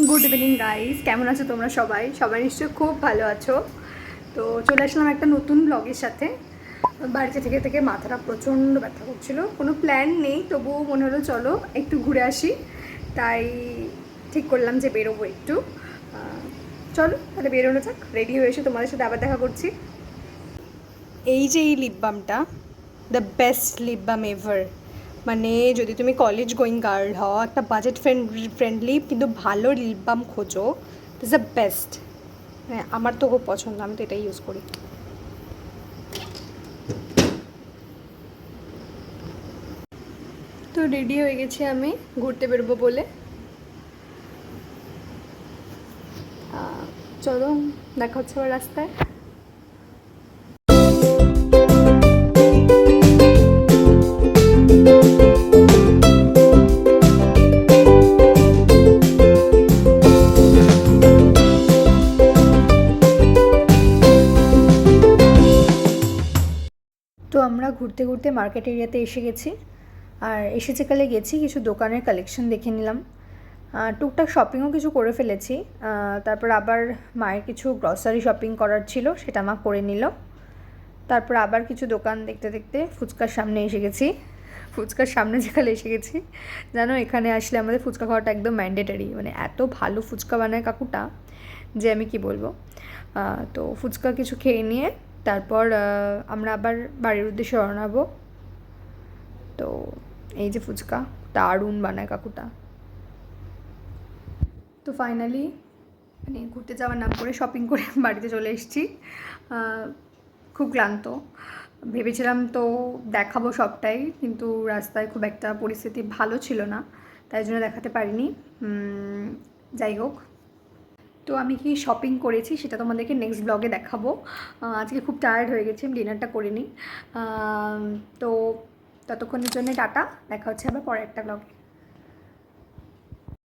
Good evening guys, কেমন আছো তোমরা? সবাই সবাই নিশ্চয়ই খুব ভালো আছো। তো চলে আসলাম একটা নতুন ব্লগের সাথে। বাড়িতে থেকে থেকে মাথাটা প্রচণ্ড ব্যথা করছিল, কোনো প্ল্যান নেই, তবুও মনে হলো চলো একটু ঘুরে আসি। তাই ঠিক করলাম যে বেরোবো একটু। চলো তাহলে বেরোনো যাক, রেডি হয়ে এসে তোমাদের সাথে আবার দেখা করছি। এই যে এই লিপ বামটা, the best lip balm ever. মানে যদি তুমি কলেজ গোয়িং গার্ল হও, একটা বাজেট ফ্রেন্ডলি কিন্তু ভালো লিপ বাম খোঁজো, ইটস দ্য বেস্ট। হ্যাঁ, আমার তো খুব পছন্দ, আমি তো এটাই ইউজ করি। তো রেডি হয়ে গেছি আমি ঘুরতে বেরোবো বলে। চলো দেখা হচ্ছে আবার রাস্তায়। তো আমরা ঘুরতে ঘুরতে মার্কেট এরিয়াতে এসে গেছি। আর এসে যেকালে গেছি কিছু দোকানের কালেকশন দেখে নিলাম, টুকটাক শপিংও কিছু করে ফেলেছি। তারপর আবার মায়ের কিছু গ্রসারি শপিং করার ছিল, সেটা মা করে নিল। তারপর আবার কিছু দোকান দেখতে দেখতে ফুচকার সামনে এসে গেছি। ফুচকার সামনে যেখানে এসে গেছি, জানো এখানে আসলে আমাদের ফুচকা খাওয়াটা একদম ম্যান্ডেটারি। মানে এত ভালো ফুচকা বানায় কাকুটা যে আমি কি বলবো। তো ফুচকা কিছু খেয়ে নিয়ে তারপর আমরা আবার বাড়ির উদ্দেশ্যে রওনা হব। তো এই যে ফুচকা দারুণ বানায় কাকুটা। তো ফাইনালি মানে ঘুরতে যাওয়ার নাম করে শপিং করে বাড়িতে চলে এসেছি। খুব ক্লান্ত। ভেবেছিলাম তো দেখাবো সবটাই, কিন্তু রাস্তায় খুব একটা পরিস্থিতি ভালো ছিল না, তাই জন্য দেখাতে পারিনি। যাই হোক, তো আমি কি শপিং করেছি সেটা তোমাদেরকে নেক্সট ব্লগে দেখাবো। আজকে খুব টায়ার্ড হয়ে গেছি, আমি ডিনারটা করে নিই। তো ততক্ষণের জন্য টাটা, দেখা হচ্ছে আবার পরের একটা ব্লগে।